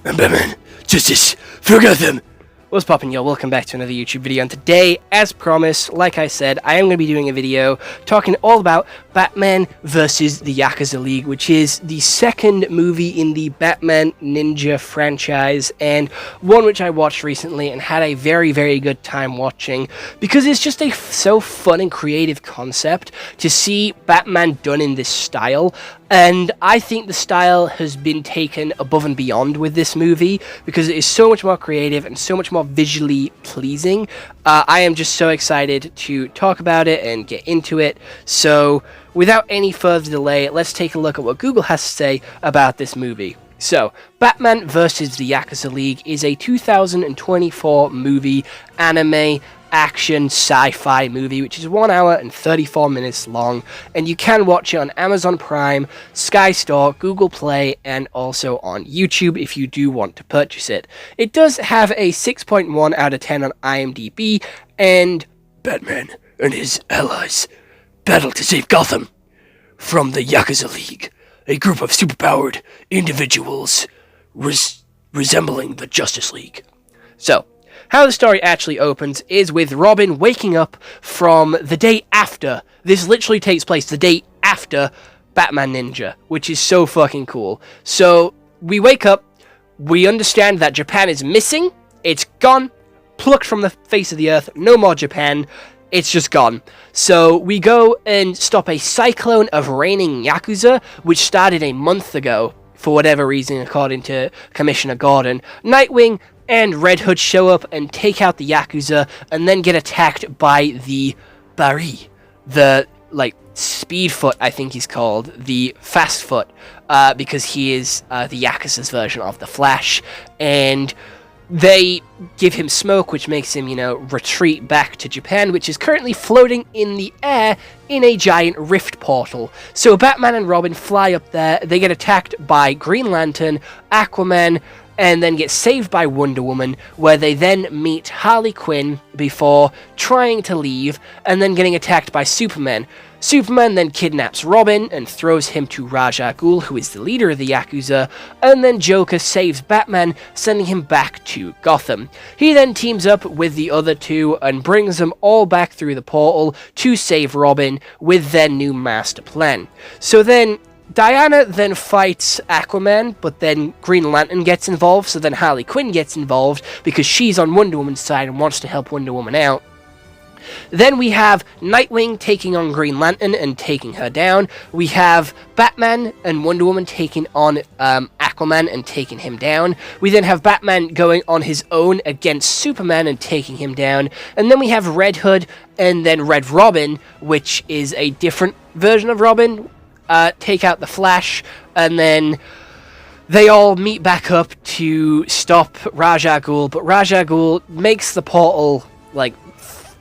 I'm Batman. Justice for Gotham. What's poppin', y'all? Welcome back to another YouTube video, and today, as promised, like I said, I am going to be doing a video talking all about Batman vs. the Yakuza League, which is the second movie in the Batman Ninja franchise, and one which I watched recently and had a very, very good time watching, because it's just a so fun and creative concept to see Batman done in this style. And I think the style has been taken above and beyond with this movie because it is so much more creative and so much more visually pleasing. I am just so excited to talk about it and get into it. So without any further delay, let's take a look at what Google has to say about this movie. So, Batman vs. the Yakuza League is a 2024 movie, anime, action, sci-fi movie, which is 1 hour and 34 minutes long, and you can watch it on Amazon Prime, Sky Store, Google Play, and also on YouTube if you do want to purchase it. It does have a 6.1 out of 10 on IMDb, and Batman and his allies battle to save Gotham from the Yakuza League, a group of superpowered individuals resembling the Justice League. So, how the story actually opens is with Robin waking up from the day after. This literally takes place the day after Batman Ninja, which is so fucking cool. So, we wake up, we understand that Japan is missing, it's gone, plucked from the face of the earth, no more Japan, it's just gone. So, we go and stop a cyclone of raining Yakuza, which started a month ago, for whatever reason, according to Commissioner Gordon. Nightwing and Red Hood show up and take out the Yakuza, and then get attacked by the Bari, the, Speedfoot, I think he's called, the Fastfoot, because he is the Yakuza's version of the Flash, and they give him smoke, which makes him, retreat back to Japan, which is currently floating in the air in a giant rift portal. So Batman and Robin fly up there, they get attacked by Green Lantern, Aquaman, and then get saved by Wonder Woman, where they then meet Harley Quinn before trying to leave, and then getting attacked by Superman. Superman then kidnaps Robin and throws him to Ra's al Ghul, who is the leader of the Yakuza, and then Joker saves Batman, sending him back to Gotham. He then teams up with the other two and brings them all back through the portal to save Robin with their new master plan. So then Diana then fights Aquaman, but then Green Lantern gets involved, so then Harley Quinn gets involved because she's on Wonder Woman's side and wants to help Wonder Woman out. Then we have Nightwing taking on Green Lantern and taking her down. We have Batman and Wonder Woman taking on Aquaman and taking him down. We then have Batman going on his own against Superman and taking him down. And then we have Red Hood and then Red Robin, which is a different version of Robin, take out the Flash, and then they all meet back up to stop Ra's al Ghul, but Ra's al Ghul makes the portal,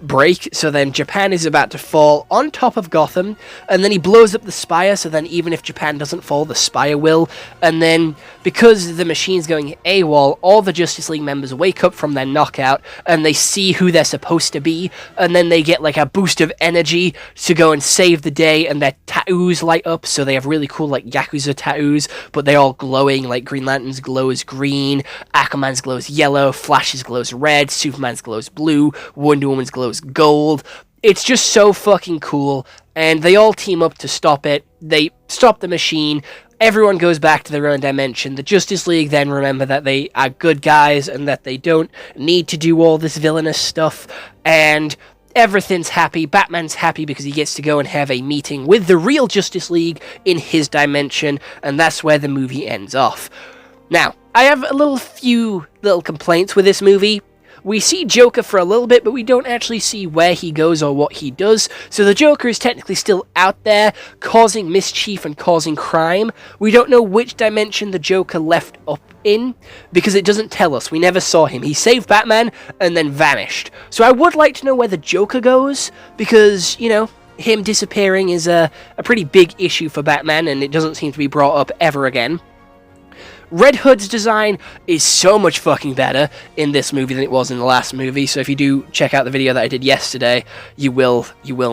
break, so then Japan is about to fall on top of Gotham, and then he blows up the Spire, so then even if Japan doesn't fall, the Spire will, and then because the machine's going AWOL, all the Justice League members wake up from their knockout, and they see who they're supposed to be, and then they get a boost of energy to go and save the day, and their tattoos light up, so they have really cool Yakuza tattoos, but they're all glowing, Green Lantern's glows green, Aquaman's glows yellow, Flash's glows red, Superman's glows blue, Wonder Woman's glows gold. It's just so fucking cool, and they all team up to stop it. They stop the machine. Everyone goes back to their own dimension. The Justice League then remember that they are good guys and that they don't need to do all this villainous stuff, and everything's happy. Batman's happy because he gets to go and have a meeting with the real Justice League in his dimension, and that's where the movie ends off. Now, I have a few little complaints with this movie. We see Joker for a little bit, but we don't actually see where he goes or what he does. So the Joker is technically still out there, causing mischief and causing crime. We don't know which dimension the Joker left up in, because it doesn't tell us. We never saw him. He saved Batman and then vanished. So I would like to know where the Joker goes, because, him disappearing is a pretty big issue for Batman, and it doesn't seem to be brought up ever again. Red Hood's design is so much fucking better in this movie than it was in the last movie, so if you do check out the video that I did yesterday, you will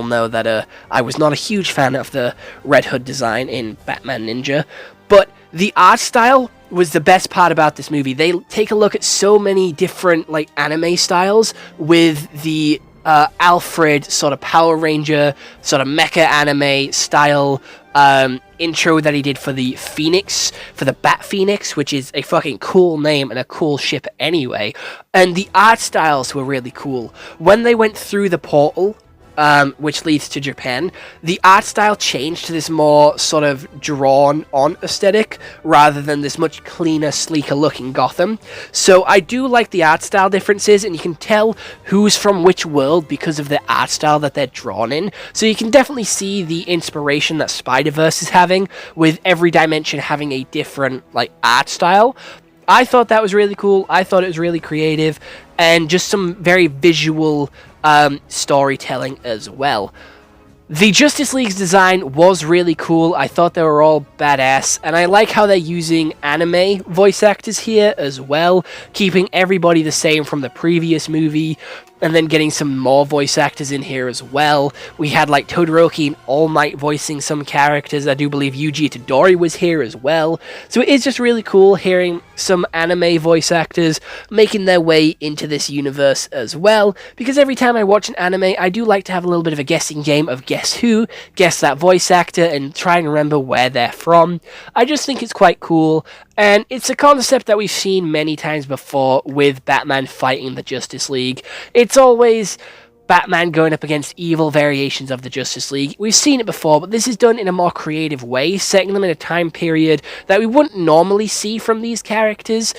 know that I was not a huge fan of the Red Hood design in Batman Ninja, but the art style was the best part about this movie. They take a look at so many different like anime styles with the Alfred sort of Power Ranger sort of mecha anime style intro that he did for the Phoenix, for the Bat Phoenix, which is a fucking cool name and a cool ship anyway. And the art styles were really cool. When they went through the portal, which leads to Japan, the art style changed to this more sort of drawn-on aesthetic rather than this much cleaner, sleeker-looking Gotham. So I do like the art style differences, and you can tell who's from which world because of the art style that they're drawn in. So you can definitely see the inspiration that Spider-Verse is having, with every dimension having a different like art style. I thought that was really cool. I thought it was really creative, and just some very visual storytelling as well. The Justice League's design was really cool. I thought they were all badass, and I like how they're using anime voice actors here as well, keeping everybody the same from the previous movie, and then getting some more voice actors in here as well. We had like Todoroki and All Might voicing some characters. I do believe Yuji Itadori was here as well. So it is just really cool hearing some anime voice actors making their way into this universe as well, because every time I watch an anime, I do like to have a little bit of a guessing game of guess who, guess that voice actor, and try and remember where they're from. I just think it's quite cool, and it's a concept that we've seen many times before with Batman fighting the Justice League. It's always Batman going up against evil variations of the Justice League. We've seen it before, but this is done in a more creative way, setting them in a time period that we wouldn't normally see from these characters,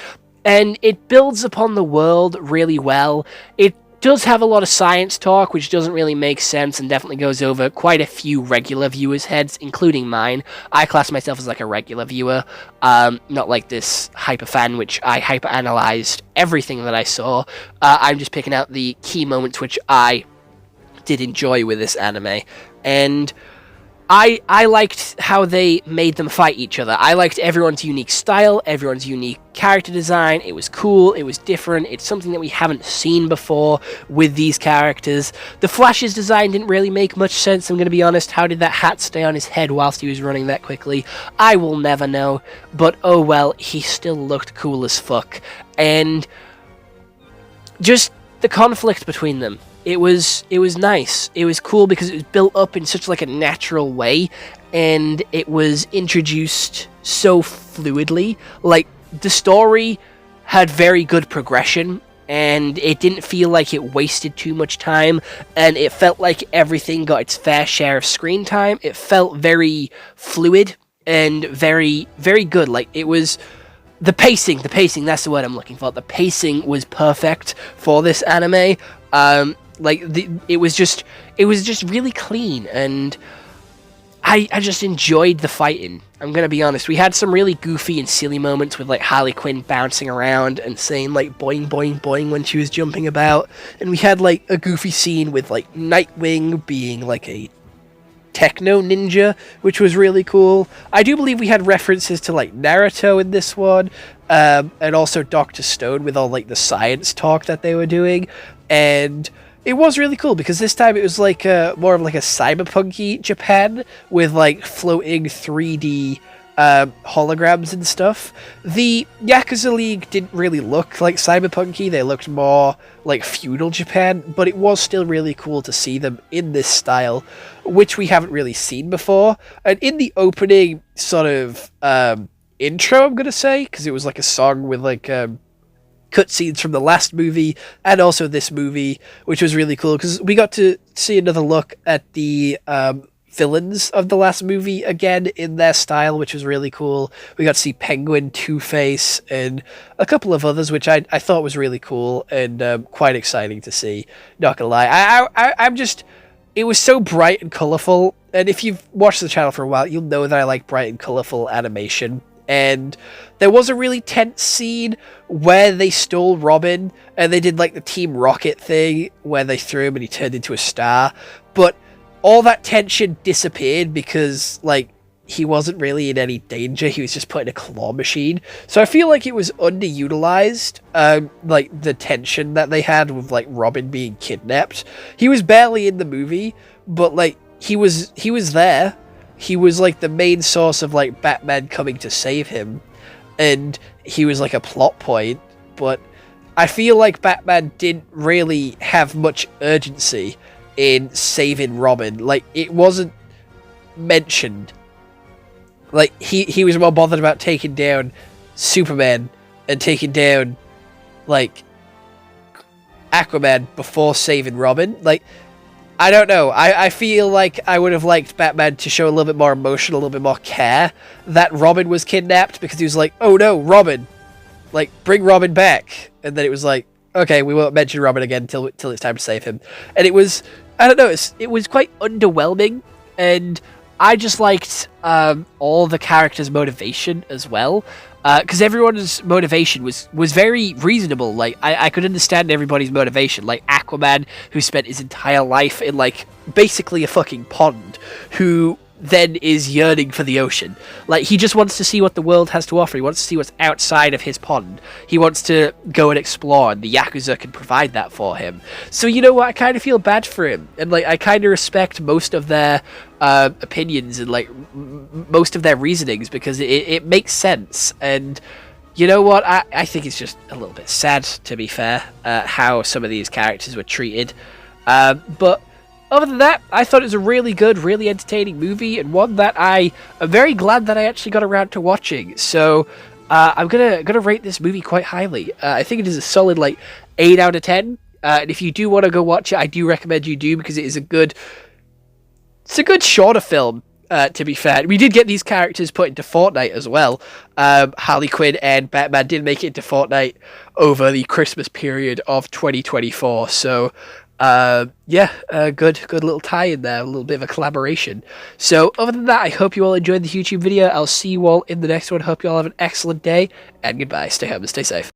and it builds upon the world really well. It does have a lot of science talk, which doesn't really make sense and definitely goes over quite a few regular viewers' heads, including mine. I class myself as like a regular viewer, not like this hyper fan, which I hyper-analyzed everything that I saw. I'm just picking out the key moments which I did enjoy with this anime, and I liked how they made them fight each other. I liked everyone's unique style, everyone's unique character design. It was cool, it was different, it's something that we haven't seen before with these characters. The Flash's design didn't really make much sense, I'm going to be honest. How did that hat stay on his head whilst he was running that quickly? I will never know, but oh well, he still looked cool as fuck. And just the conflict between them. It was nice. It was cool because it was built up in such like a natural way, and it was introduced so fluidly. Like, the story had very good progression, and it didn't feel like it wasted too much time, and it felt like everything got its fair share of screen time. It felt very fluid and very, very good. Like, it was the pacing, that's the word I'm looking for. The pacing was perfect for this anime. It was just really clean, and I just enjoyed the fighting. I'm gonna be honest. We had some really goofy and silly moments with like Harley Quinn bouncing around and saying like boing boing boing when she was jumping about, and we had like a goofy scene with like Nightwing being like a techno ninja, which was really cool. I do believe we had references to like Naruto in this one, and also Dr. Stone with all like the science talk that they were doing, and it was really cool because this time it was like more of like a cyberpunky Japan with like floating 3D holograms and stuff. The Yakuza League didn't really look like cyberpunky, they looked more like feudal Japan, but it was still really cool to see them in this style, which we haven't really seen before. And in the opening sort of intro, I'm gonna say, because it was like a song with like cutscenes from the last movie and also this movie, which was really cool because we got to see another look at the villains of the last movie again in their style, which was really cool. We got to see Penguin, Two-Face, and a couple of others, which I thought was really cool and quite exciting to see. Not gonna lie, I'm just, it was so bright and colorful, and if you've watched the channel for a while, you'll know that I like bright and colorful animation. And there was a really tense scene where they stole Robin, and they did like the Team Rocket thing where they threw him and he turned into a star, but all that tension disappeared because like he wasn't really in any danger, he was just put in a claw machine. So I feel like it was underutilized, like the tension that they had with like Robin being kidnapped. He was barely in the movie, but like he was there. He was like the main source of like Batman coming to save him, and he was like a plot point, but I feel like Batman didn't really have much urgency in saving Robin. Like, it wasn't mentioned. Like, he was more bothered about taking down Superman and taking down, like, Aquaman before saving Robin. Like, I don't know. I feel like I would have liked Batman to show a little bit more emotion, a little bit more care that Robin was kidnapped, because he was like, oh no, Robin. Like, bring Robin back. And then it was like, okay, we won't mention Robin again till it's time to save him. And it was, I don't know, it was quite underwhelming, and I just liked all the characters' motivation as well. Because everyone's motivation was very reasonable. Like, I could understand everybody's motivation. Like, Aquaman, who spent his entire life in, like, basically a fucking pond, who then is yearning for the ocean. Like, he just wants to see what the world has to offer. He wants to see what's outside of his pond. He wants to go and explore, and the Yakuza can provide that for him. So, you know what? I kind of feel bad for him. And, like, I kind of respect most of their opinions and, like, most of their reasonings, because it makes sense. And you know what? I think it's just a little bit sad, to be fair, how some of these characters were treated. But other than that, I thought it was a really good, really entertaining movie, and one that I am very glad that I actually got around to watching. So I'm gonna rate this movie quite highly. I think it is a solid, like, 8 out of 10. And if you do want to go watch it, I do recommend you do, because it is a good shorter film. To be fair, we did get these characters put into Fortnite as well. Harley Quinn and Batman did make it into Fortnite over the Christmas period of 2024. So good little tie in there, a little bit of a collaboration. So other than that, I hope you all enjoyed the YouTube video. I'll see you all in the next one. Hope you all have an excellent day, and goodbye. Stay home and stay safe.